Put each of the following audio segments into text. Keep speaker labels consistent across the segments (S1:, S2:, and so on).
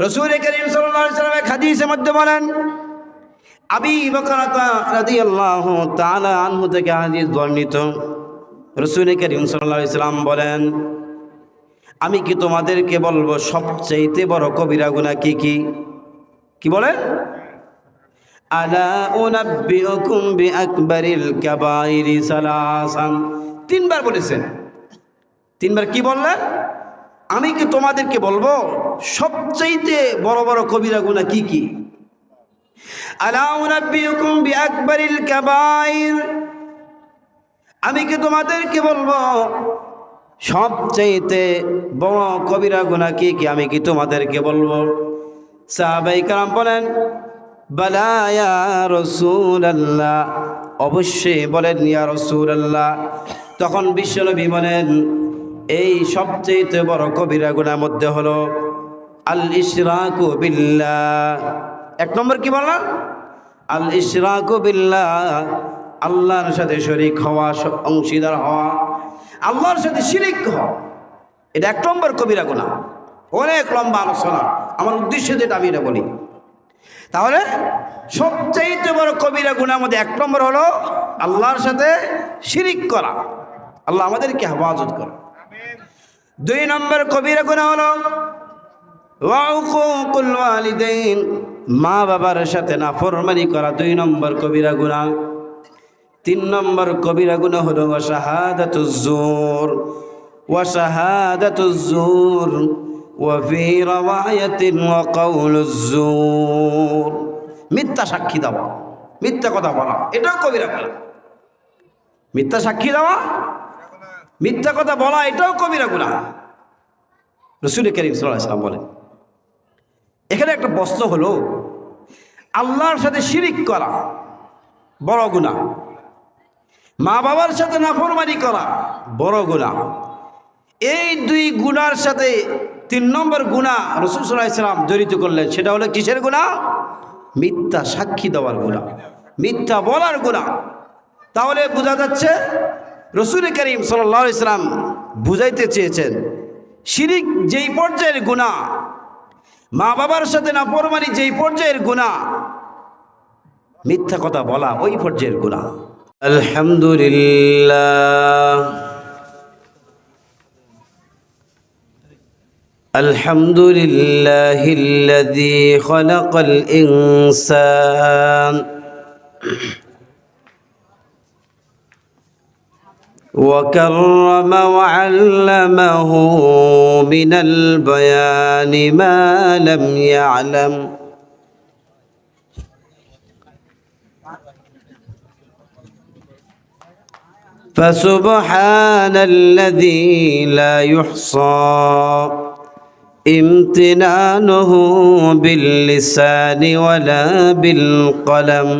S1: রাসূল করিম সাল্লাল্লাহু আলাইহি ওয়াসাল্লাম হাদিসের মধ্যে বলেন, আবী বকর রাদিয়াল্লাহু তাআলা আনহু থেকে হাদিস বর্ণিত, রাসূল করিম সাল্লাল্লাহু আলাইহি ওয়াসাল্লাম বলেন, আমি কি তোমাদেরকে বলবো সবচেয়ে বড় কবিরা গুনাহ কি কি? কি বলেন? আলা উনাব্বিউকুম বিআকবারিল কাবাইরি সালাসান। তিনবার বলেছেন। তিনবার কি বললেন? আমি কি তোমাদেরকে বলবো সবচেয়ে বড় বড় কবিরা গুনাহ কি কি? আলা উনাব্বিউকুম বিআকবারিল কাবাইর, আমি কি তোমাদেরকে বলবো সবচেয়ে বড় কবিরা গুনাহ কি কি? আমি কি তোমাদেরকে বলবো? সাহাবায়ে কেরাম বলেন, বালা ইয়া রাসূলুল্লাহ, অবশ্যই বলেন ইয়া রাসূলুল্লাহ। তখন বিশ্বনবী বলেন, এই সবচেয়ে বড় কবিরা গুনার মধ্যে হলো আল ইশরাকু বিল্লাহ। এক নম্বর কি বললাম? আল ইশরাকু বিল্লাহ, আল্লাহর সাথে শরীক হওয়া, অংশীদার হওয়া, আল্লাহর সাথে শিরিক হওয়া, এটা এক নম্বর কবিরা গুনাহ। অনেক লম্বা আলোচনা, আমার উদ্দেশ্য যেটা আমি এটা বলি। তাহলে সবচেয়ে বড় কবিরা গুনার মধ্যে এক নম্বর হলো আল্লাহর সাথে শিরিক করা। আল্লাহ আমাদেরকে হেফাজত করে। দুই নম্বর কবিরা গুনাহ হলো উকুকুল ওয়ালিদাইন, মা বাবার সাথে নাফরমানি করা, দুই নম্বর কবিরা গুনাহ। তিন নম্বর কবিরা গুনাহ হলো শাহাদাতুজ জুর, ওয়া শাহাদাতুজ জুর ওয়া ফি রাওয়ায়াতিন ওয়া কাউলুজ জুর, মিথ্যা সাক্ষী দেওয়া, মিথ্যা কথা বলা, এটাও কবিরা গুনাহ। মিথ্যা সাক্ষী দেওয়া, মিথ্যা কথা বলা, এটাও কবিরা গুনাহ। রাসূল করিম সাল্লাল্লাহু আলাইহি ওয়াসাল্লাম বলেন, এখানে একটা প্রশ্ন হলো, আল্লাহর সাথে শিরিক করা বড় গুনাহ, মা বাবার সাথে নাফরমানি করা বড় গুনাহ। এই দুই গুনার সাথে তিন নম্বর গুনাহ রাসূল সাল্লাল্লাহু আলাইহি ওয়াসাল্লাম জড়িত করলেন, সেটা হলো কিসের গুনাহ? মিথ্যা সাক্ষী দেওয়ার গুনাহ, মিথ্যা বলার গুনাহ। তাহলে বোঝা যাচ্ছে রাসূল করিম সাল্লাল্লাহু আলাইহি ওয়াসাল্লাম বুঝাইতে চেয়েছেন, শিরিক যেই পর্যায়ের গুনাহ, মা বাবার সাথে নাফরমানি যেই পর্যায়ের গুনাহ, মিথ্যা কথা বলা ওই পর্যায়ের গুনাহ। আলহামদুলিল্লাহ, আলহামদুলিল্লাহিল্লাযী খালাকাল ইনসান وكرم وعلمه من البيان ما لم يعلم فسبحان الذي لا يحصى امتنانه باللسان ولا بالقلم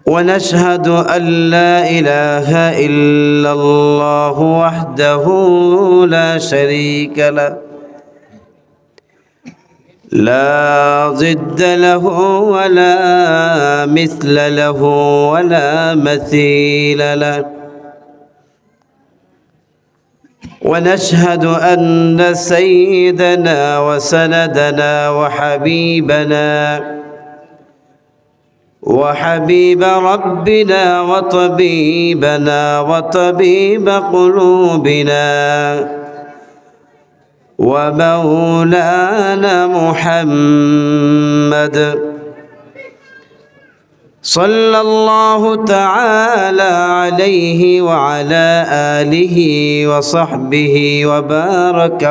S1: ونشهد أن لا إله إلا الله وحده لا شريك له لا ضد له ولا مثل له ولا مثيل له ونشهد أن سيدنا وسندنا وحبيب ربنا وطبيبنا وطبيب قلوبنا ومولانا محمد صلى الله تعالى عليه وعلى آله وصحبه وبارك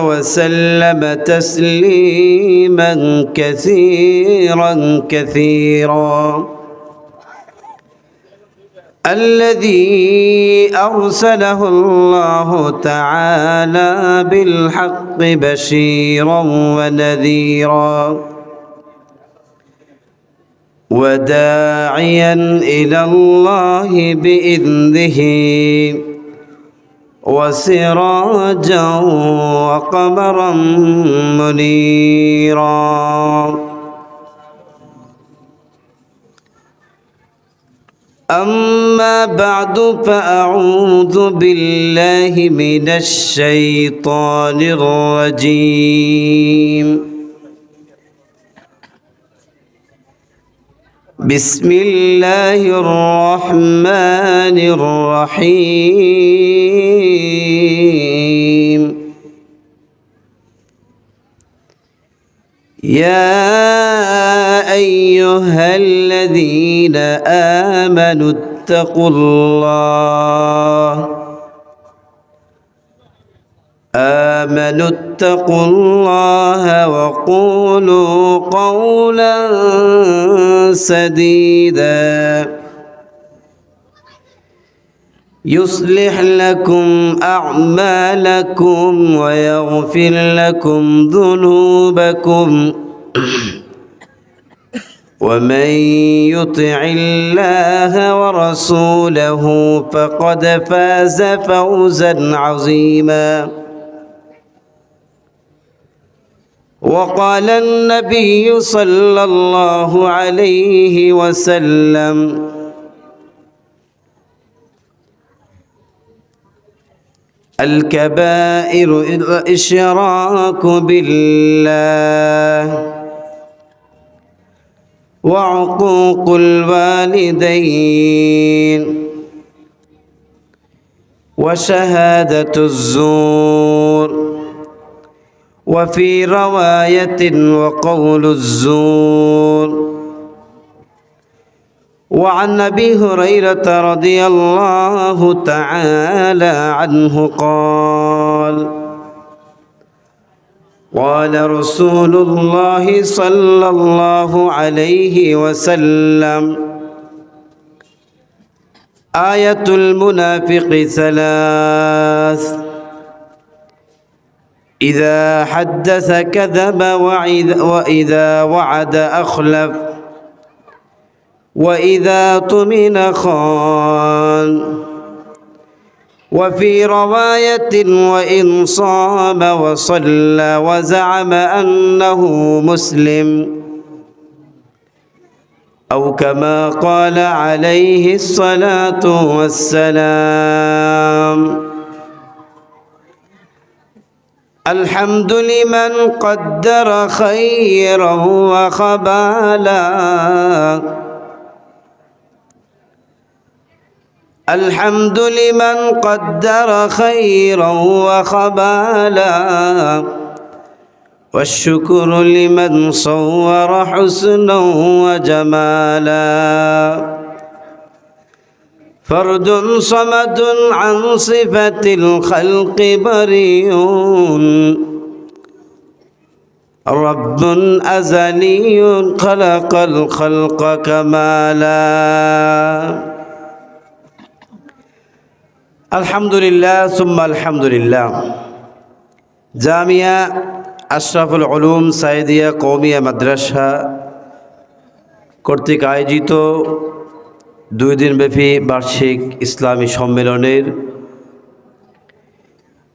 S1: وسلم تسليما كثيرا الذي أرسله الله تعالى بالحق بشيرا ونذيرا وداعيا إلى الله بإذنه وسراجا وقمرا منيرا أما بعد فأعوذ بالله من الشيطان الرجيم بسم الله الرحمن الرحيم يا أيها الذين آمنوا اتقوا الله وقولوا قولا سديدا يصلح لكم أعمالكم ويغفر لكم ذنوبكم ومن يطع الله ورسوله فقد فاز فوزا عظيما وقال النبي صلى الله عليه وسلم الكبائر الإشراك بالله وعقوق الوالدين وشهادة الزور وفي رواية وقول الزور وعن أبي هريرة رضي الله تعالى عنه قال قال رسول الله صلى الله عليه وسلم آية المنافق ثلاث إذا حدث كذب وإذا وعد أخلف وإذا اؤتمن خان وفي رواية وإن صام وصلى وزعم أنه مسلم أو كما قال عليه الصلاة والسلام الحمد لمن قدر خيرا وخبالا الحمد لمن قدر خيرا وخبالا والشكر لمن صور حسنا وجمالا فرد صمد عن صفة الخلق بريء رب أزلي خلق الخلق كمالا আলহামদুলিল্লাহ সুম্মা আলহামদুলিল্লাহ জামিয়া আশরাফুল উলুম সাইদিয়া কওমিয়া মাদ্রাসা কর্তৃক আয়োজিত 2 দিনব্যাপী বার্ষিক ইসলামী সম্মেলনের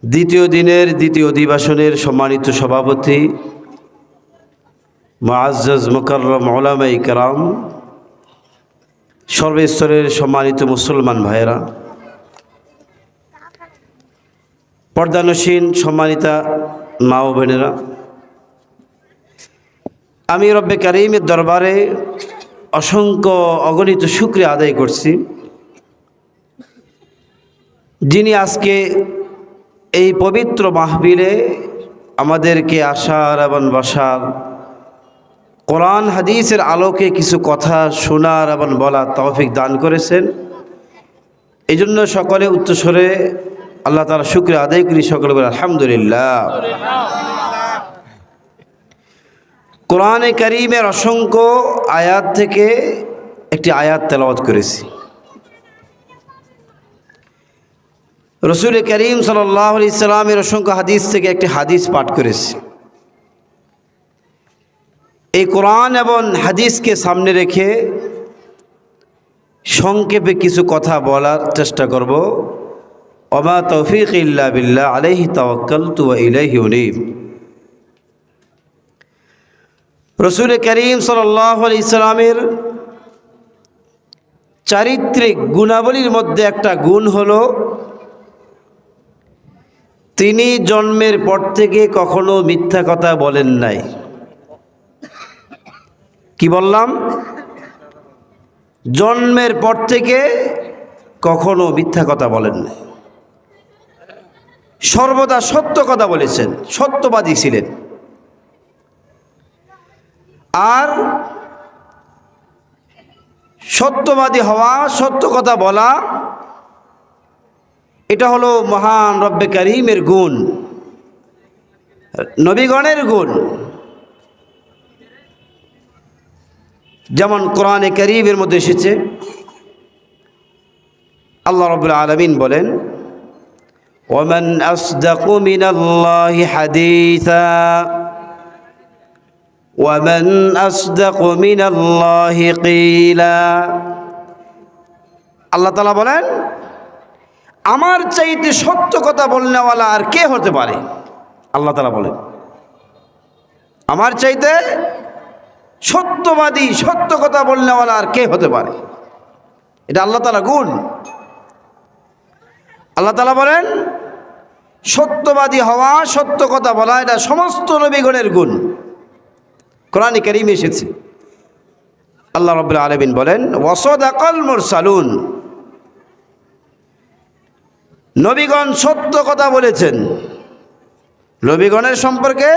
S1: দ্বিতীয় দিনের দ্বিতীয় অধিবেশনের সম্মানিত সভাপতি মুআজ্জাজ মুকাররম উলামায়ে কেরাম, সর্বস্তরের সম্মানিত মুসলমান ভাইয়েরা, পর্দানসীন সম্মানিতা মা ও বোনেরা, আমি রব্বে কারীমের দরবারে অসংখ্য অগণিত শুকরিয়া আদায় করছি, যিনি আজকে এই পবিত্র মাহফিলে আমাদেরকে আসার এবং বসার, কোরআন হাদিসের আলোকে কিছু কথা শোনার এবং বলার তৌফিক দান করেছেন। এই জন্য সকলে উচ্চস্বরে আল্লাহ তাআলা শুকরিয়া আদায় করি, সকলে বলে আলহামদুলিল্লাহ। কোরআনে কারীমের অসংখ্য আয়াত থেকে একটি আয়াত তেলাওয়াত করেছি। রাসূল করিম সাল্লাল্লাহু আলাইহি সাল্লামের অসংখ্য হাদিস থেকে একটি হাদিস পাঠ করেছি। এই কোরআন এবং হাদিসকে সামনে রেখে সংক্ষেপে কিছু কথা বলার চেষ্টা করব। ওমা তৌফিক ইল্লা বিল্লাহ আলাইহি তাওয়াক্কালতু ওয়া ইলাইহি উনীব। রাসূল করিম সাল্লাল্লাহু আলাইহি সাল্লামের চারিত্রিক গুণাবলীর মধ্যে একটা গুণ হলো তিনি জন্মের পর থেকে কখনো মিথ্যা কথা বলেন নাই। কি বললাম? জন্মের পর থেকে কখনো মিথ্যা কথা বলেন নাই, সর্বদা সত্য কথা বলেছেন, সত্যবাদী ছিলেন। আর সত্যবাদী হওয়া, সত্য কথা বলা, এটা হলো মহান রব্বে কারীমের গুণ, নবীগণের গুণ। যেমন কোরআনে কারীমের মধ্যে এসেছে, আল্লাহ রাব্বুল আলামিন বলেন, ওয়ামান আসদাকু মিনাল্লাহি হাদীসা ওয়ামান আসদাকু মিনাল্লাহি কিলা। আল্লাহ তাআলা বলেন, আমার চাইতে সত্য কথা বলনেওয়ালা আর কে হতে পারে? আল্লাহ তাআলা বলেন, আমার চাইতে সত্যবাদী, সত্য কথা বলনেওয়ালা আর কে হতে পারে? এটা আল্লাহ তাআলা গুণ। আল্লাহ তাআলা বলেন, সত্যবাদী হওয়া, সত্য কথা বলা, এটা সমস্ত নবীগণের গুণ। কোরআনে কারীমে এসেছে। আল্লাহ রাব্বুল আলামিন বলেন, ওয়াসাদাকাল মুরসালুন, নবীগণ সত্য কথা বলেছেন। নবীগণের সম্পর্কে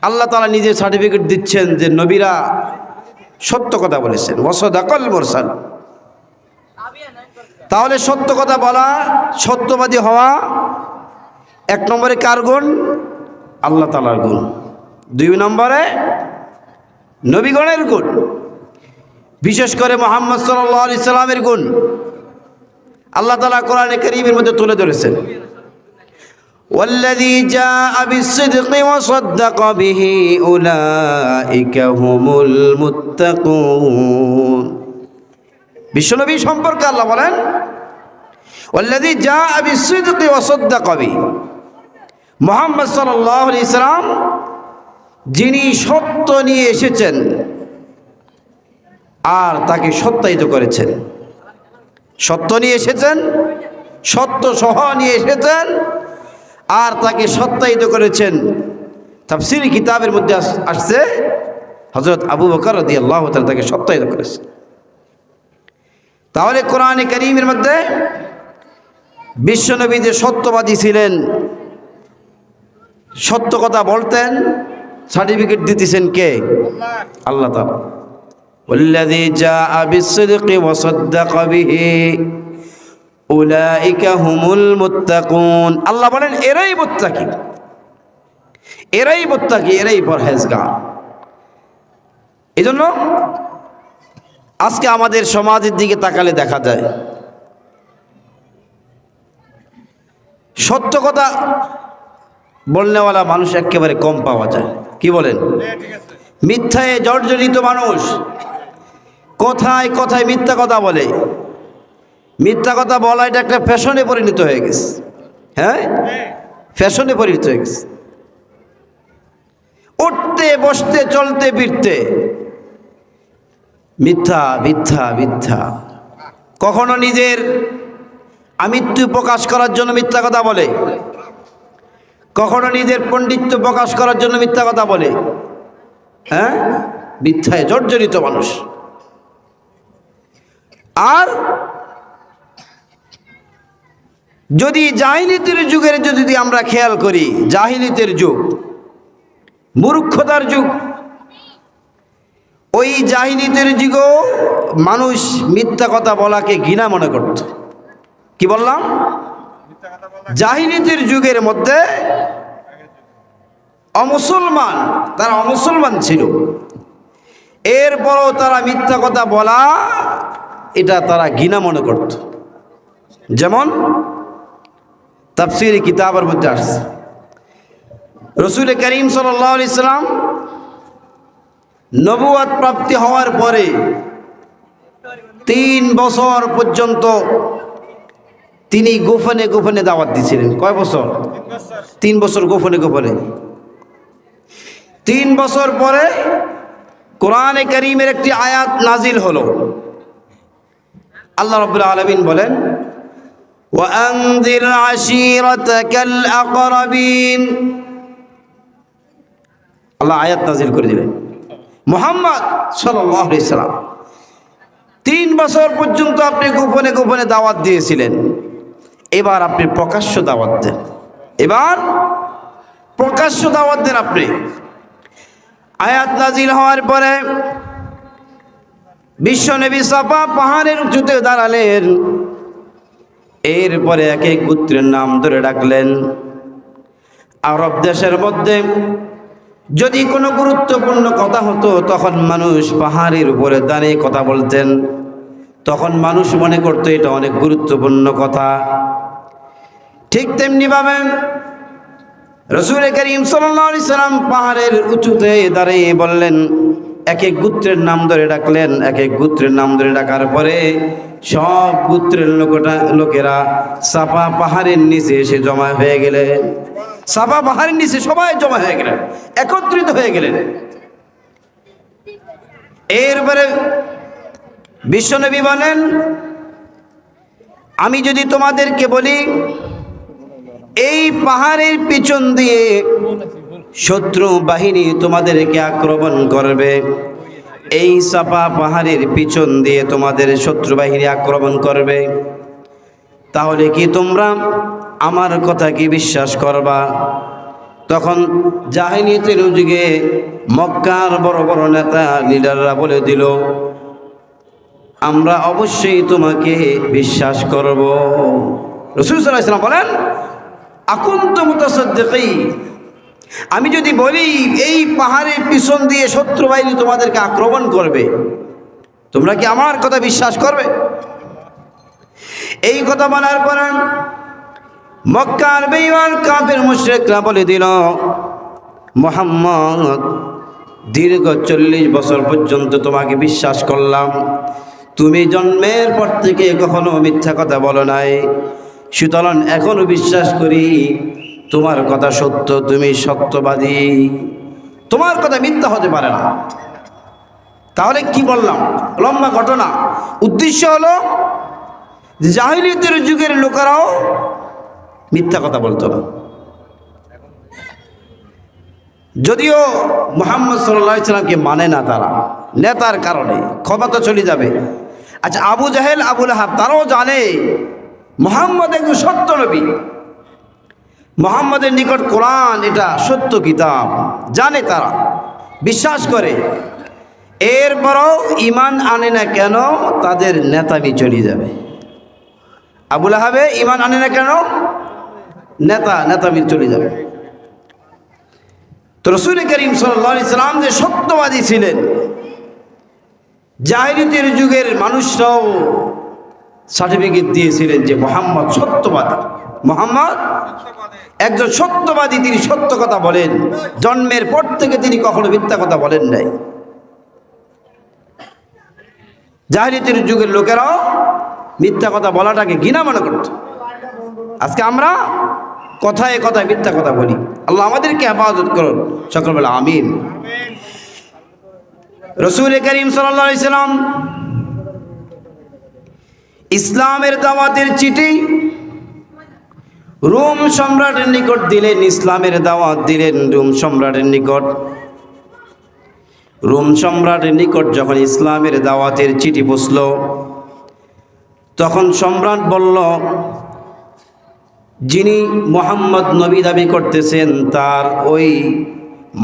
S1: আল্লাহ তাআলা নিজে সার্টিফিকেট দিচ্ছেন যে নবীরা সত্য কথা বলেছেন। ওয়াসাদাকাল মুরসাল। তাহলে সত্য কথা বলা, সত্যবাদী হওয়া এক নম্বরে কার গুণ? আল্লাহ তাআলার গুণ। দুই নম্বরে নবীগণের গুণ, বিশেষ করে মুহাম্মদ সাল্লাল্লাহু আলাইহি সাল্লামের গুণ আল্লাহ তাআলা কোরআনে কারীমের মধ্যে তুলে ধরেছেন। ওয়াল্লাযী জাআ বিস-সিদকি ওয়া সাদ্দাকা বিহি উলাইকা হুমুল মুত্তাকুন। বিশ্বনবী সম্পর্কে আল্লাহ বলেন, ওয়াল্লাযী জাআ বিস-সিদকি ওয়া সাদ্দাকা বিহি, মুহাম্মদ সাল্লাল্লাহু আলাইহি সাল্লাম যিনি সত্য নিয়ে এসেছেন আর তাকে সত্যায়িত করেছেন। সত্য নিয়ে এসেছেন, সত্য সহ নিয়ে এসেছেন আর তাকে সত্যায়িত করেছেন। তাফসীর কিতাবের মধ্যে আসছে হযরত আবু বকর রাদিয়াল্লাহু তাআলা তাকে সত্যায়িত করেছেন। তাহলে কোরআনে কারীমের মধ্যে বিশ্বনবী যে সত্যবাদী ছিলেন, সত্য কথা বলতেন, সার্টিফিকেট দিতেছেন কে? আল্লাহ তাআলা। ওয়াল্লাযী জাআ বিস-সিদকি ওয়া সাদ্দাকা বিহি উলাইকা হুমুল মুত্তাকুন। আল্লাহ বলেন, এরাই মুত্তাকি, এরাই মুত্তাকি, এরাই পরহেজগার। এজন্য আজকে আমাদের সমাজের দিকে তাকালে দেখা যায় সত্য কথা বলনেওয়ালা মানুষ একেবারে কম পাওয়া যায়। কি বলেন? মিথ্যায় জর্জরিত মানুষ, কথায় কথায় মিথ্যা কথা বলে। মিথ্যা কথা বলা এটা একটা ফ্যাশনে পরিণত হয়ে গেছে। হ্যাঁ, ফ্যাশনে পরিণত হয়ে গেছে। উঠতে বসতে চলতে ফিরতে মিথ্যা মিথ্যা মিথ্যা। কখনো নিজের আমিত্ব প্রকাশ করার জন্য মিথ্যা কথা বলে, কখনো নিজের পণ্ডিত্য প্রকাশ করার জন্য মিথ্যা কথা বলে। হ্যাঁ, মিথ্যায় জর্জরিত মানুষ। আর যদি জাহিলিয়তের যুগের যদি আমরা খেয়াল করি, জাহিলিয়তের যুগ মূর্খতার যুগ। ওই জাহিলিয়তের যুগেও মানুষ মিথ্যা কথা বলাকে ঘৃণা মনে করত। কি বললাম? জাহিলিয়তের যুগের মধ্যে অমুসলমান, তারা অমুসলমান ছিল, এরপরও তারা মিথ্যা কথা বলা এটা তারা ঘৃণা মনে করত। যেমন তাফসীর কিতাবের মধ্যে আসছে, রাসূল করিম সাল্লাল্লাহু আলাইহি সাল্লাম নবুয়ত প্রাপ্তি হওয়ার পরে 3 বছর পর্যন্ত তিনি গোপনে গোপনে দাওয়াত দিয়েছিলেন। কয় বছর? 3 বছর গোপনে গোপনে। 3 বছর পরে কোরআনে কারীমের একটি আয়াত নাজিল হলো। আল্লাহ রাব্বুল আলামিন বলেন وأنذر عشيرتك الأقربين আল্লাহ আয়াত নাযিল করে দিলেন মুহাম্মদ সাল্লাল্লাহু আলাইহি সাল্লাম 3 বছর পর্যন্ত আপনি গোপনে গোপনে দাওয়াত দিয়েছিলেন, এবার আপনি প্রকাশ্য দাওয়াত দেন, এবার প্রকাশ্য দাওয়াত দেন আপনি। আয়াত নাযিল হওয়ার পরে বিশ্বনবী সাফা পাহাড়ের উঁচুতে দাঁড়ালেন, এরপরে এক এক গোত্রের নাম ধরে ডাকলেন। আরব দেশের মধ্যে যদি কোনো গুরুত্বপূর্ণ কথা হতো তখন মানুষ পাহাড়ের উপরে দাঁড়িয়ে কথা বলতেন, তখন মানুষ মনে করতো এটা অনেক গুরুত্বপূর্ণ কথা। ঠিক তেমনিভাবে রাসূল করিম সাল্লাল্লাহু আলাইহি সাল্লাম পাহাড়ের উঁচুতে দাঁড়িয়ে বললেন, এক এক গোত্রের নাম ধরে ডাকলেন। এক এক গোত্রের নাম ধরে ডাকার পরে সব গোত্রের লোকেরা সাফা পাহাড়ের নিচে এসে জমা হয়ে গেলেন। সাফা পাহাড়ের নিচে সবাই জমা হয়ে গেলেন, একত্রিত হয়ে গেলেন। এরপরে বিশ্বনবী বলেন, আমি যদি তোমাদেরকে বলি এই পাহাড়ের পিছন দিয়ে শত্রু বাহিনী তোমাদেরকে আক্রমণ করবে, এই সাফা পাহাড়ের পিছন দিয়ে তোমাদের শত্রু বাহিনী আক্রমণ করবে, তাহলে কি তোমরা আমার কথা কি বিশ্বাস করবা? তখন জাহিলিয়াতের যুগে মক্কার বড় বড় নেতা লিডাররা বলে দিল, আমরা অবশ্যই তোমাকে বিশ্বাস করব। রাসূল সাল্লাল্লাহু আলাইহি ওয়াসাল্লাম বলেন, আকুনতুম মুতাসাদ্দিকিন, আমি যদি বলি এই পাহাড়ের পিছন দিয়ে শত্রু বাহিনী তোমাদেরকে আক্রমণ করবে, তোমরা কি আমার কথা বিশ্বাস করবে? এই কথা বলার পর মক্কার বেঈমান কাফের মুশরিকরা বলে দিল, মুহাম্মদ দীর্ঘ 40 বছর পর্যন্ত তোমাকে বিশ্বাস করলাম, তুমি জন্মের পর থেকে কখনো মিথ্যা কথা বলো নাই, সুতরাং এখনো বিশ্বাস করি তোমার কথা সত্য, তুমি সত্যবাদী, তোমার কথা মিথ্যা হতে পারে না। তাহলে কি বললাম? লম্বা ঘটনা। উদ্দেশ্য হলো যে জাহিলিয়াতের যুগের লোকেরাও মিথ্যা কথা বলতো না, যদিও মুহাম্মদ সাল্লাল্লাহু আলাইহি সাল্লামকে মানে না তারা, নেতার কারণে ক্ষমতা চলে যাবে। আচ্ছা, আবু জাহেল আবু লাহাব তারাও জানে মুহাম্মদ একজন সত্য নবী, মুহাম্মদের নিকট কোরআন এটা সত্য কিতাব, জানে তারা, বিশ্বাস করে। এরপরও ঈমান আনে না কেন? তাদের নেতামি চলে যাবে। আবু লাহাবে ঈমান আনে না কেন? নেতামি চলে যাবে। তো রাসূল করিম সাল্লাল্লাহু আলাইহি সাল্লাম যে সত্যবাদী ছিলেন, জাহিলিয়াতের যুগের মানুষরাও সার্টিফিকেট দিয়েছিলেন যে মুহাম্মদ সত্যবাদী, মুহাম্মদ একজন সত্যবাদী, তিনি সত্য কথা বলেন, জন্মের পর থেকে তিনি কখনো মিথ্যা কথা বলেন নাই। জাহিলিয়াতের যুগের লোকেরাও মিথ্যা কথা বলাটাকে ঘৃণা মনে করত। আজকে আমরা কথায় কথায় মিথ্যা কথা বলি। আল্লাহ আমাদেরকে হেফাজত করুন, সকল বলে আমিন। রাসূল করিম সাল্লাল্লাহু আলাইহি সাল্লাম ইসলামের দাওয়াতের চিঠি রোম সম্রাটের নিকট দিলেন, ইসলামের দাওয়াত দিলেন রোম সম্রাটের নিকট। রোম সম্রাটের নিকট যখন ইসলামের দাওয়াতের চিঠি পৌঁছল, তখন সম্রাট বলল, যিনি মুহাম্মদ নবী দাবি করতেছেন তার ওই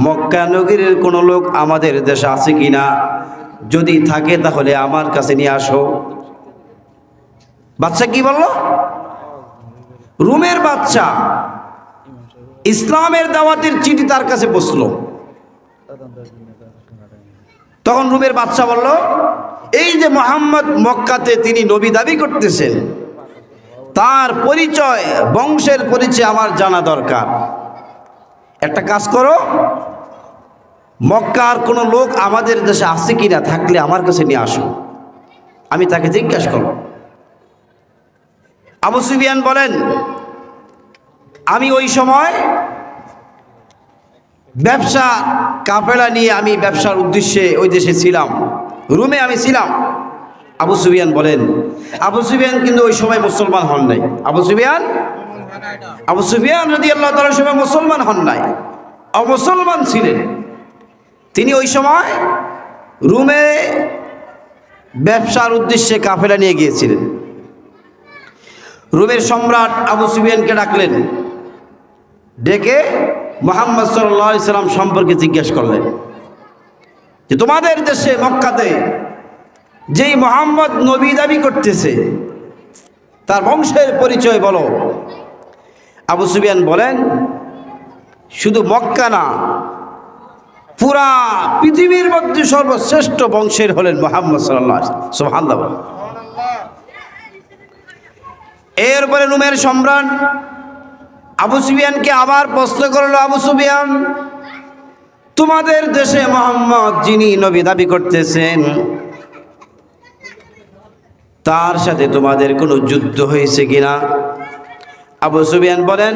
S1: মক্কা নগরীর কোনো লোক আমাদের দেশে আছে কিনা, যদি থাকে তাহলে আমার কাছে নিয়ে আসো। বাদশা কি বলল? রোমের বাদশা ইসলামের দাওয়াতের চিঠি তার কাছে পৌঁছল। তখন রোমের বাদশা বলল, এই যে মুহাম্মদ মক্কাতে তিনি নবী দাবি করতেছেন, তার পরিচয়, বংশের পরিচয় আমার জানা দরকার। একটা কাজ করো, মক্কার কোনো লোক আমাদের দেশে আছে কিনা, থাকলে আমার কাছে নিয়ে আসো, আমি তাকে জিজ্ঞাসা করব। আবু সুফিয়ান বলেন, আমি ওই সময় ব্যবসা কাফেলা নিয়ে আমি ব্যবসার উদ্দেশ্যে ওই দেশে ছিলাম, রোমে আমি ছিলাম। আবু সুফিয়ান বলেন, আবু সুফিয়ান কিন্তু ওই সময় মুসলমান হন নাই। আবু সুফিয়ান রাদিয়াল্লাহু তাআলা ওই সময় মুসলমান হন নাই, অমুসলমান ছিলেন। তিনি ওই সময় রোমে ব্যবসার উদ্দেশ্যে কাফেলা নিয়ে গিয়েছিলেন। রোমের সম্রাট আবু সুফিয়ানকে ডাকলেন, ডেকে মুহাম্মদ সাল্লাল্লাহু আলাইহি সাল্লাম সম্পর্কে জিজ্ঞেস করলেন যে তোমাদের দেশে মক্কাতে যেই মুহাম্মদ নবী দাবি করতেছে তার বংশের পরিচয় বলো। আবু সুফিয়ান বলেন, শুধু মক্কা না, পুরা পৃথিবীর মধ্যে সর্বশ্রেষ্ঠ বংশের হলেন মুহাম্মদ সাল্লাল্লাহু আলাইহি ওয়াসাল্লাম। সুবহানাল্লাহ। এরপরে রোমের সম্রাট আবু সুফিয়ানকে আবার প্রশ্ন করলো, আবু সুফিয়ান, তোমাদের দেশে মুহাম্মদ যিনি নবী দাবি করতেছেন তার সাথে তোমাদের কোনো যুদ্ধ হয়েছে কিনা? আবু সুফিয়ান বলেন,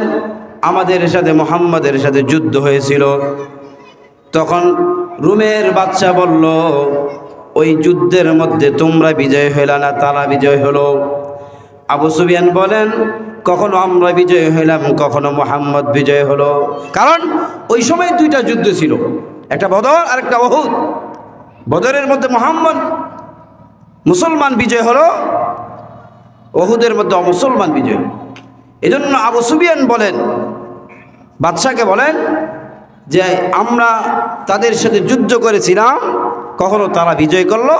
S1: আমাদের সাথে মুহাম্মদের সাথে যুদ্ধ হয়েছিল। তখন রোমের বাদশা বলল, ওই যুদ্ধের মধ্যে তোমরা বিজয় হইলা না, তারা বিজয় হলো। আবু সুফিয়ান বলেন, কখনো আমরা বিজয় হইলাম, কখনো মুহাম্মদ বিজয় হলো। কারণ ওই সময় দুইটা যুদ্ধ ছিল, একটা বদর আর একটা উহুদ। বদরের মধ্যে মুহাম্মদ মুসলমান বিজয় হলো, উহুদের মধ্যে অমুসলমান বিজয়। এজন্য আবু সুফিয়ান বলেন, বাদশাকে বলেন যে আমরা তাদের সাথে যুদ্ধ করেছিলাম, কখনো তারা বিজয় করলো,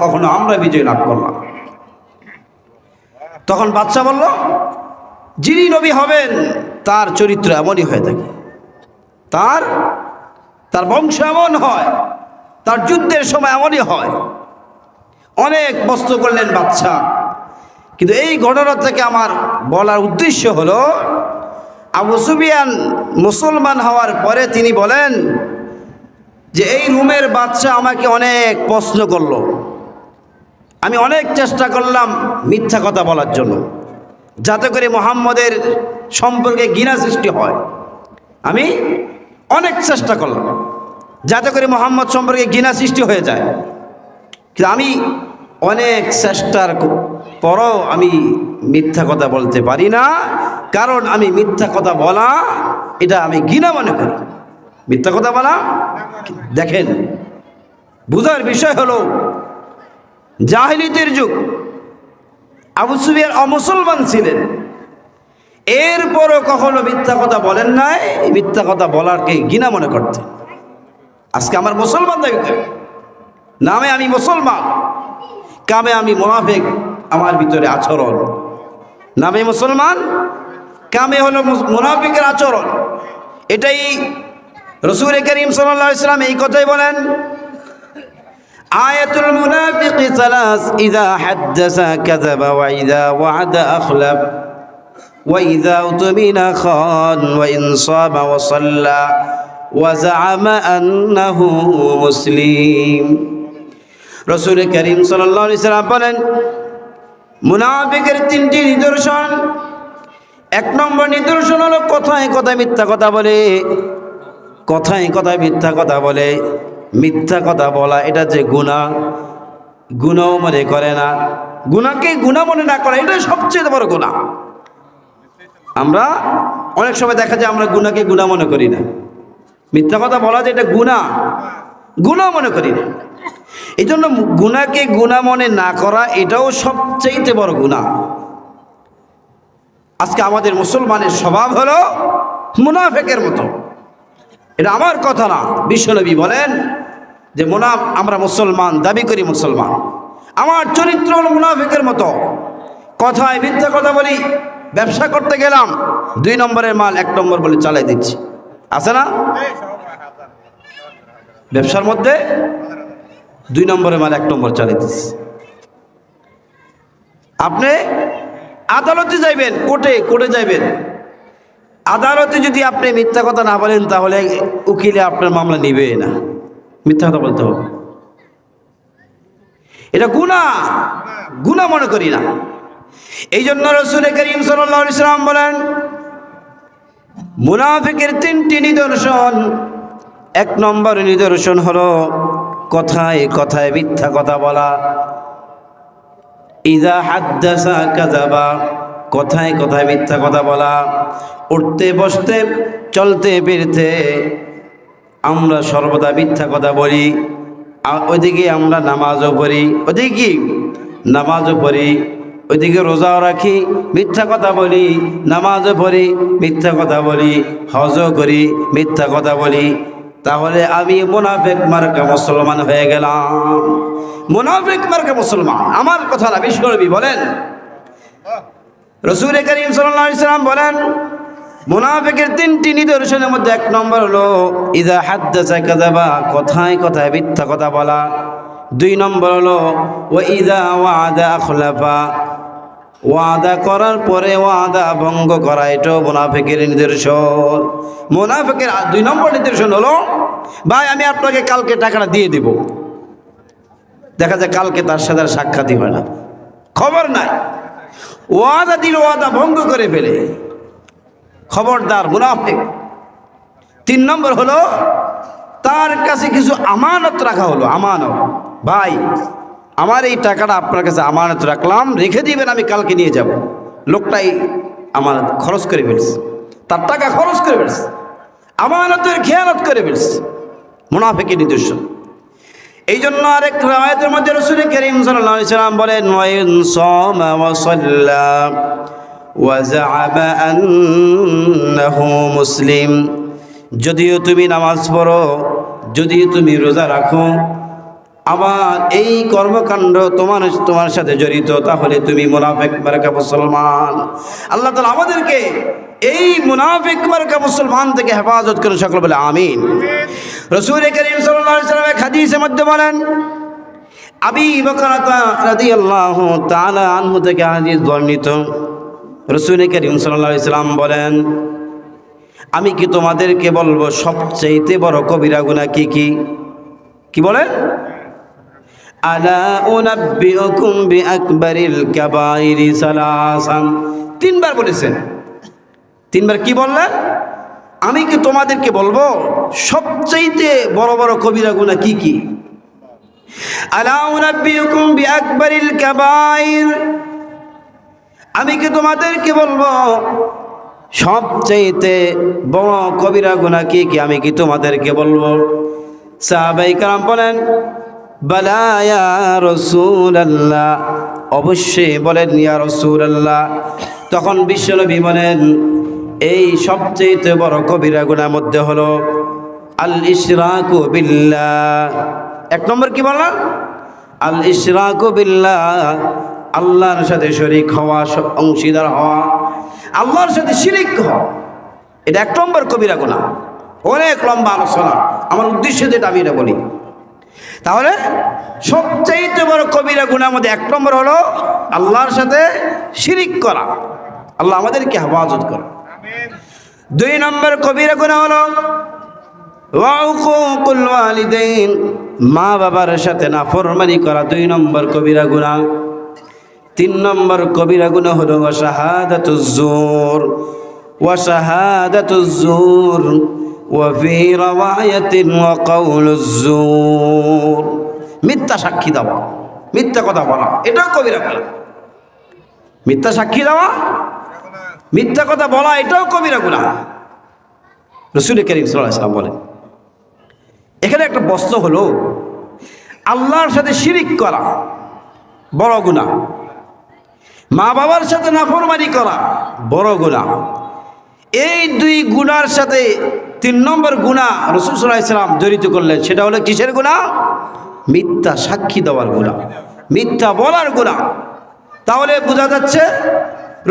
S1: কখনো আমরা বিজয় লাভ করলাম। তখন বাদশা বলল, যিনি নবী হবেন তার চরিত্র এমনই হয়ে থাকে, তার বংশ এমন হয়, তার যুদ্ধের সময় এমনই হয়। অনেক প্রশ্ন করলেন বাদশা, কিন্তু এই ঘটনা থেকে আমার বলার উদ্দেশ্য হলো, আবু সুফিয়ান মুসলমান হওয়ার পরে তিনি বলেন যে এই রোমের বাদশা আমাকে অনেক প্রশ্ন করলো, আমি অনেক চেষ্টা করলাম মিথ্যা কথা বলার জন্য, যাতে করে মুহাম্মদের সম্পর্কে ঘৃণা সৃষ্টি হয়। আমি অনেক চেষ্টা করলাম যাতে করে মুহাম্মদ সম্পর্কে ঘৃণা সৃষ্টি হয়ে যায়, কিন্তু আমি অনেক চেষ্টার পরও আমি মিথ্যা কথা বলতে পারি না, কারণ আমি মিথ্যা কথা বলা এটা আমি ঘৃণা মনে করি। মিথ্যা কথা বলা, দেখেন বুঝার বিষয় হলো, জাহিলিয়াতের যুগ, আবু সুফিয়ান অমুসলমান ছিলেন, এরপরও কখনো মিথ্যা কথা বলেন নাই, মিথ্যা কথা বলারকে ঘৃণা মনে করতেন। আজকে আমার মুসলমান দাবি করে, নামে আমি মুসলমান, কামে আমি মুনাফিক, আমার ভিতরে আচরণ। নামে মুসলমান, কামে হলো মুনাফিকের আচরণ। এটাই রাসূল করিম সাল্লাল্লাহু আলাইহি ওয়াসাল্লাম এই কথাই বলেন, আয়াতুল মুনাফিকি সালাস, ইযা হাদ্দাসা কাযাবা, ওয়া ইযা ওয়া'আদা আখলাফ, ওয়া ইযা উতমিনা খান, ওয়া ইন সামা ওয়া সাল্লা, ওয়া যা'আমা আন্নাহু মুসলিম। রাসূল করিম সাল্লাল্লাহু আলাইহি ওয়াসাল্লাম বলেন, মুনাফিকের তিনটি নিদর্শন। এক নম্বর নিদর্শন হলো কথায় কথায় মিথ্যা কথা বলে, কথায় কথায় মিথ্যা কথা বলে। মিথ্যা কথা বলা এটা যে গুনাহ, গুনাহ মনে করে না, গুনাহকে গুনাহ মনে না করা এটাই সবচেয়ে বড় গুনাহ। আমরা অনেক সময় দেখা যায় আমরা গুনাহকে গুনাহ মনে করি না, মিথ্যা কথা বলা যে এটা গুনাহ, গুনাহ মনে করি না। এই জন্য গুনাহকে গুনাহ মনে না করা এটাও সবচেয়ে বড় গুনাহ। আজকে আমাদের মুসলমানের স্বভাব হলো মুনাফিকের মতো। এটা আমার কথা না, বিশ্বনবী বলেন যে আমরা মুসলমান দাবি করি মুসলমান, আমার চরিত্র হলো মুনাফিকের মতো। কথায় মিথ্যা কথা বলি, ব্যবসা করতে গেলাম 2 নম্বরের মাল 1 নম্বর বলে চালাই দিচ্ছি, আছে না? ব্যবসার মধ্যে 2 নম্বরের মাল 1 নম্বর চালাই দিচ্ছি। আপনি আদালতে যাইবেন, কোর্টে যাইবেন, আদালতে যদি আপনি মিথ্যা কথা না বলেন তাহলে উকিলে আপনার মামলা নিবে না, মিথ্যা কথা বলতে হবে। এটা গুনাহ, গুনাহ মনে করি না। এই জন্য রাসূল করিম সাল্লাল্লাহু আলাইহি ওয়াসাল্লাম বলেন, মুনাফিকের 3টি নিদর্শন। 1 নম্বর নিদর্শন হলো কথায় কথায় মিথ্যা কথা বলা। ইযা হাদ্দাসা কাযাবা, কথায় কথায় মিথ্যা কথা বলা। উঠতে বসতে চলতে ফিরতে আমরা সর্বদা মিথ্যা কথা বলি। ওইদিকে আমরা নামাজও পড়ি, ওইদিকে কি নামাজও পড়ি, ওইদিকে রোজাও রাখি, মিথ্যা কথা বলি, নামাজও পড়ি, মিথ্যা কথা বলি, হজও করি, মিথ্যা কথা বলি। তাহলে আমি মুনাফিক মার্কা মুসলমান হয়ে গেলাম। মুনাফিক মার্কা মুসলমান আমার কথা না, বিশ্বনবী বলেন, রাসূল করিম সাল্লাল্লাহু আলাইহি ওয়াসাল্লাম বলেন, মুনাফিকের তিনটি নিদর্শনের মধ্যে এক নম্বর হলো ইযা হাদ্দাসা কাযাবা, কথায় কথায় মিথ্যা কথা বলা। দুই নম্বর হলো ওয়া ইযা ওয়াদা আখলাফা, ওয়াদা করার পরে ওয়াদা ভঙ্গ করা, এটাও মুনাফিকের নিদর্শন। মুনাফিকের দুই নম্বর নিদর্শন হলো, ভাই আমি আপনাকে কালকে টাকাটা দিয়ে দিব, দেখা যায় কালকে তার সাথে আর সাক্ষাৎই হয় না, খবর নাই, ওয়াদা দিল ওয়াদা ভঙ্গ করে ফেলে, খবরদার মুনাফিক। তিন নম্বর হলো তার কাছে কিছু আমানত রাখা হলো, আমানত, ভাই আমার এই টাকাটা আপনার কাছে আমানত রাখলাম, রেখে দিবেন, আমি কালকে নিয়ে যাব। লোকটাই আমানত খরচ করে ফেলছে, তার টাকা খরচ করে ফেলছে, আমানতের খেয়ানত করে ফেলছে, মুনাফিকের নিদর্শন। এই জন্য আরেক রাওয়ায়াতের মধ্যে রাসূল করিম সাল্লাল্লাহু আলাইহি ওয়াসাল্লাম বলেন, ওয়াইন সামা ওয়া সাল্লা ওয়া যাআবা আন্নাহু মুসলিম, যদিও তুমি নামাজ পড়ো, যদিও তুমি রোজা রাখো, আবার এই কর্মকাণ্ড তোমার সাথে জড়িত, তাহলে তুমি মুনাফিক মার্কা মুসলমান। আল্লাহ তাআলা আমাদেরকে এই মুনাফিক মার্কা মুসলমান থেকে হেফাজত করুন, সকল বলে আমিন। রাসূল করিম সাল্লাল্লাহু আলাইহি ওয়াসাল্লাম হাদিসের মধ্যে বলেন, আবী বকর রাদিয়াল্লাহু তাআলা আনহু থেকে হাদিস বর্ণিত, রাসূল করিম সাল্লাল্লাহু আলাইহি ওয়াসাল্লাম বলেন, আমি কি তোমাদেরকে বলবো সবচেয়ে বড় কবিরা গুনাহ কি কি? কি বলেন? আলা উনাব্বিউকুম বিআকবারিল কাবাইরি সালাসান, তিনবার বলেছেন। তিনবার কি বললেন? আমি কি তোমাদেরকে বলবো সবচেয়ে বড় বড় কবিরা গুনাহ কি কি? আলা উনাব্বিউকুম বিআকবারিল কাবাইর, আমি কি তোমাদেরকে বলবো সবচেয়ে বড় কবিরা গুনাহ কি কি? আমি কি তোমাদেরকে বলবো? সাহাবায়ে কেরাম বলেন, বালা ইয়া রাসূলুল্লাহ, অবশ্যই বলেন ইয়া রাসূলুল্লাহ। তখন বিশ্বনবী বলেন, এই সবচেয়ে বড় কবিরা গুনাহের মধ্যে হলো আল ইশরাকু বিল্লাহ। এক নম্বর কি বললাম? আল ইশরাকু বিল্লাহ, আল্লাহর সাথে শরীক হওয়া, অংশীদার হওয়া, আল্লাহর সাথে শিরিক হওয়া, এটা এক নম্বর কবিরা গুনাহ। অনেক লম্বা আলোচনা, আমার উদ্দেশ্য যেটা আমি এটা বলি। তাহলে সবচাইতে বড় কবিরা গুনাহের মধ্যে এক নম্বর হলো আল্লাহর সাথে শিরিক করা। আল্লাহ আমাদেরকে হেফাজত করে। দুই নম্বর কবিরা গুনাহ হলো উকুকুল ওয়ালিদাইন, মা বাবার সাথে নাফরমানি করা, দুই নম্বর কবিরা গুনাহ। তিন নম্বর কবিরা গুনাহ হলো শাহাদাতুজ জুর, ওয়া শাহাদাতুজ জুর ওয়া ফি রাওয়ায়াতিন ওয়া কাউলুজ জুর, মিথ্যা সাক্ষী দেওয়া, মিথ্যা কথা বলা, এটাও কবিরা গুনাহ। মিথ্যা সাক্ষী দেওয়া, মিথ্যা কথা বলা, এটাও কবিরা গুনাহ। রাসূল করিম সাল্লাল্লাহু আলাইহি ওয়াসাল্লাম বলেন, এখানে একটা প্রশ্ন হলো আল্লাহর সাথে শিরিক করা বড় গুনাহ, মা বাবার সাথে নাফরমানি করা বড় গুনাহ। এই দুই গুনার সাথে তিন নম্বর গুনাহ রাসূল সাল্লাল্লাহু আলাইহি ওয়াসাল্লাম জড়িত করলেন, সেটা হলো কিসের গুনাহ? মিথ্যা সাক্ষী দেওয়ার গুনাহ, মিথ্যা বলার গুনাহ। তাহলে বোঝা যাচ্ছে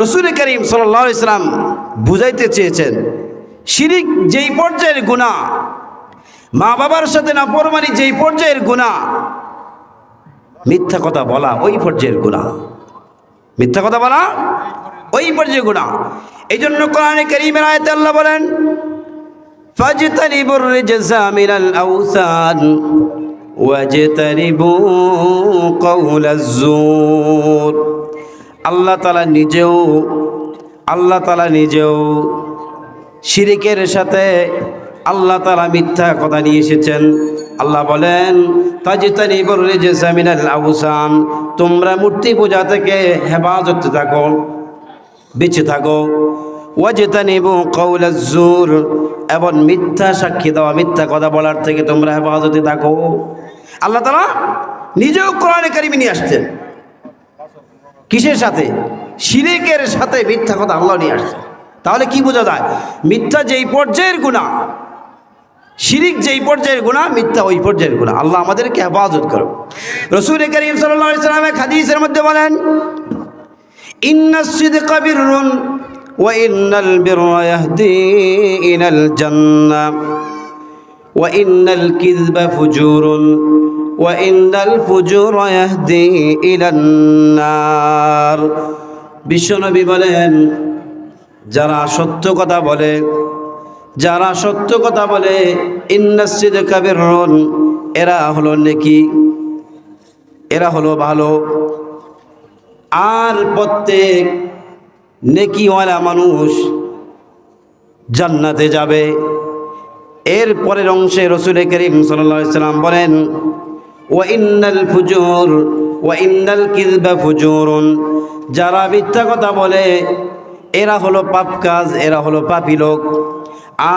S1: রাসূল করিম সাল্লাল্লাহু আলাইহি ওয়াসাল্লাম বুঝাইতে চেয়েছেন শিরিক যেই পর্যায়ের গুনাহ, মা বাবার সাথে নাফরমানি যেই পর্যায়ের গুনাহ, মিথ্যা কথা বলা ওই পর্যায়ের গুনাহ, মিথ্যা কথা বলা ওই পর্যায়ের গুনাহ। এই জন্য কোরআনে কারীমের আয়াতে আল্লাহ বলেন, ফাজতানিবুর রিজসা মিনাল আওসান ওয়াজতানিবু কাওলাজ জুর। আল্লাহ তাআলা নিজেও শিরিকের সাথে আল্লাহ তাআলা মিথ্যা কথা নিয়ে এসেছেন। আল্লাহ বলেন, ফাজতানিবুর রিজসা মিনাল আওসান, তোমরা মূর্তি পূজা থেকে হেফাজতে থাকো, বেঁচে থাকো। ওয়াজতানিবু কাওলাজ জুর, এবং মিথ্যা সাক্ষী দেওয়া, মিথ্যা কথা বলার থেকে তোমরা হেফাজতে থাকো। আল্লাহ তাআলা নিজেও কোরআনে কারিমে নিয়ে আসছেন। কিসের সাথে? শিরকের সাথে মিথ্যা কথা আল্লাহ নিয়ে আসছেন। তাহলে কি বোঝা যায়? মিথ্যা যেই পর্যায়ের গুনাহ, শিরিক যেই পর্যায়ের গুনাহ, মিথ্যা ওই পর্যায়ের গুনাহ। আল্লাহ আমাদেরকে হেফাজত করো। রাসূল করিম সাল্লাল্লাহু আলাইহি ওয়াসাল্লাম এক হাদিসের মধ্যে বলেন, ইন্নাস সিদকা বিররুন ওয়া ইন্নাল বিররা ইয়াহদি ইলাল জান্নাহ ওয়া ইন্নাল কিযবা ফুজুরুন ওয়া ইন্নাল ফুজুরা ইয়াহদি ইলান নার। বিশ্বনবী বলেন, যারা সত্য কথা বলে, যারা সত্য কথা বলে, ইন্নাস সিদকা বিররুন, এরা হলো নেকি, এরা হলো ভালো। আর প্রত্যেক নেকিওয়ালা মানুষ জান্নাতে যাবে। এর পরের অংশে রাসূল করিম সাল্লাল্লাহু আলাইহি ওয়াসাল্লাম বলেন, ওয়া ইন্নাল ফুজুর ওয়া ইন্নাল কিযবা ফুজুরুন, যারা মিথ্যা কথা বলে এরা হলো পাপ কাজ, এরা হলো পাপী লোক।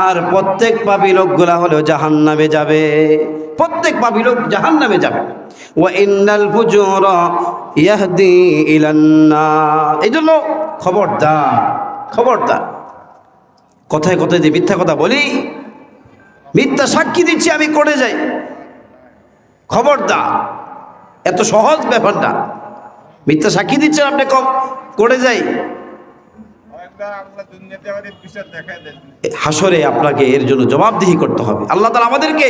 S1: আর প্রত্যেক পাপী লোকগুলা হলো জাহান্নামে যাবে, প্রত্যেক পাপী লোক জাহান্নামে যাবে। ওয়া ইন্নাল ফুজুরা ইয়াহদি ইলান নার। এইজন্য খবরদার, খবরদার, কথায় কথায় যে মিথ্যা কথা বলি, মিথ্যা সাক্ষী দিচ্ছি আমি করে যাই, খবরদার। এত সহজ ব্যাপারটা, মিথ্যা সাক্ষী দিচ্ছেন আপনি করে যাই, হাসরে আপনাকে এর জন্য জবাবদিহি করতে হবে। আল্লাহ তাআলা আমাদেরকে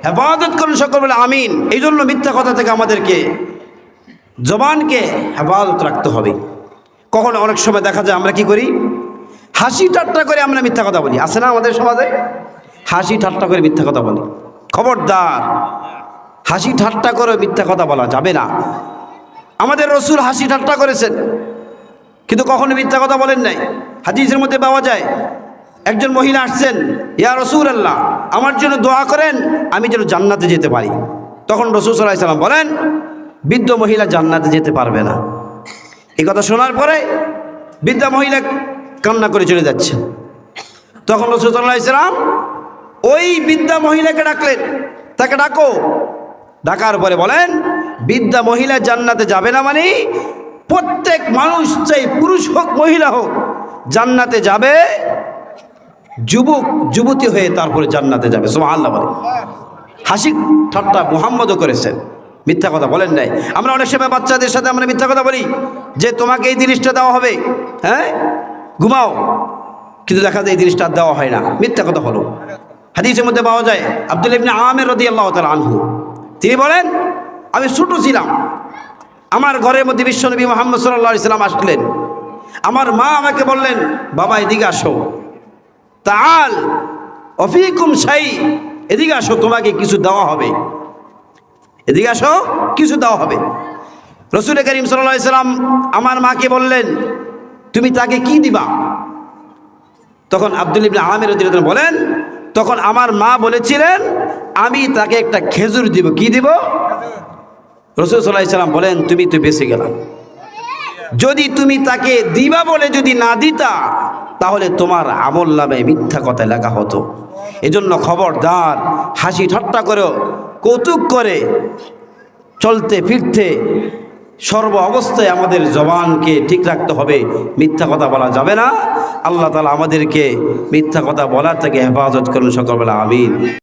S1: হেফাজত করুন, সকল বলে আমিন। এই জন্য মিথ্যা কথা থেকে আমাদেরকে জবানকে হেফাজত রাখতে হবে। কখনো অনেক সময় দেখা যায় আমরা কি করি, হাসি ঠাট্টা করে আমরা মিথ্যা কথা বলি। আছে না আমাদের সমাজে? হাসি ঠাট্টা করে মিথ্যা কথা বলি। খবরদার, হাসি ঠাট্টা করে মিথ্যা কথা বলা যাবে না। আমাদের রাসূল হাসি ঠাট্টা করেছেন, কিন্তু কখনো মিথ্যা কথা বলেন নাই। হাদিসের মধ্যে পাওয়া যায়, একজন মহিলা আসছেন, ইয়া রাসূলুল্লাহ, আমার জন্য দোয়া করেন আমি যেন জান্নাতে যেতে পারি। তখন রাসূল সাল্লাল্লাহু আলাইহি ওয়াসাল্লাম বলেন, বৃদ্ধ মহিলা জান্নাতে যেতে পারবে না। এই কথা শোনার পরে বৃদ্ধা মহিলা কান্না করে চলে যাচ্ছে। তখন রাসূল সাল্লাল্লাহু আলাইহি ওয়াসাল্লাম ওই বৃদ্ধা মহিলাকে ডাকলেন, তাকে ডাকো। ডাকার পরে বলেন, বৃদ্ধা মহিলা জান্নাতে যাবে না মানে প্রত্যেক মানুষ, চাই পুরুষ হোক মহিলা হোক, জান্নাতে যাবে যুবক যুবতী হয়ে, তারপরে জান্নাতে যাবে। সুবহানাল্লাহ বলে। হাসি ঠাট্টা মুহাম্মদও করেছেন, মিথ্যা কথা বলেন নাই। আমরা অনেক সময় বাচ্চাদের সাথে আমরা মিথ্যা কথা বলি যে তোমাকে এই জিনিসটা দেওয়া হবে, হ্যাঁ ঘুমাও, কিন্তু দেখা যায় এই জিনিসটা দেওয়া হয় না, মিথ্যা কথা হলো। হাদিসের মধ্যে পাওয়া যায় আব্দুল্লাহ ইবনে আমির রাদিয়াল্লাহু তাআলা আনহু, তিনি বলেন, আমি ছোট ছিলাম, আমার ঘরের মধ্যে বিশ্বনবী মুহাম্মদ সাল্লাল্লাহু আলাইহি সাল্লাম আসলেন। আমার মা আমাকে বললেন, বাবা এদিকে আসো, তাআল অফিকুম শাই, এদিকে আসো, তোমাকে কিছু দেওয়া হবে, এদিকে আসো, কিছু দেওয়া হবে। রাসূল করিম সাল্লাল্লাহু আলাইহি সাল্লাম আমার মাকে বললেন, তুমি তাকে কি দিবা? তখন আব্দুল্লাহ ইবনে আমির রাদিয়াল্লাহু আনহু বলেন, তখন আমার মা বলেছিলেন আমি তাকে একটা খেজুর দিব। কি দিব? রাসূল সাল্লাল্লাহু আলাইহি সাল্লাম বলেন, তুমি তো বেঁচে গেলা। যদি তুমি তাকে দিবা বলে যদি না দিতা, তাহলে তোমার আমলনামায় মিথ্যা কথা লেখা হতো। এজন্য খবরদার, হাসি ঠাট্টা করে, কৌতুক করে, চলতে ফিরতে সর্ব অবস্থায় আমাদের জবানকে ঠিক রাখতে হবে, মিথ্যা কথা বলা যাবে না। আল্লাহ তাআলা আমাদেরকে মিথ্যা কথা বলার থেকে হেফাজত করুন, সকল বলে আমিন।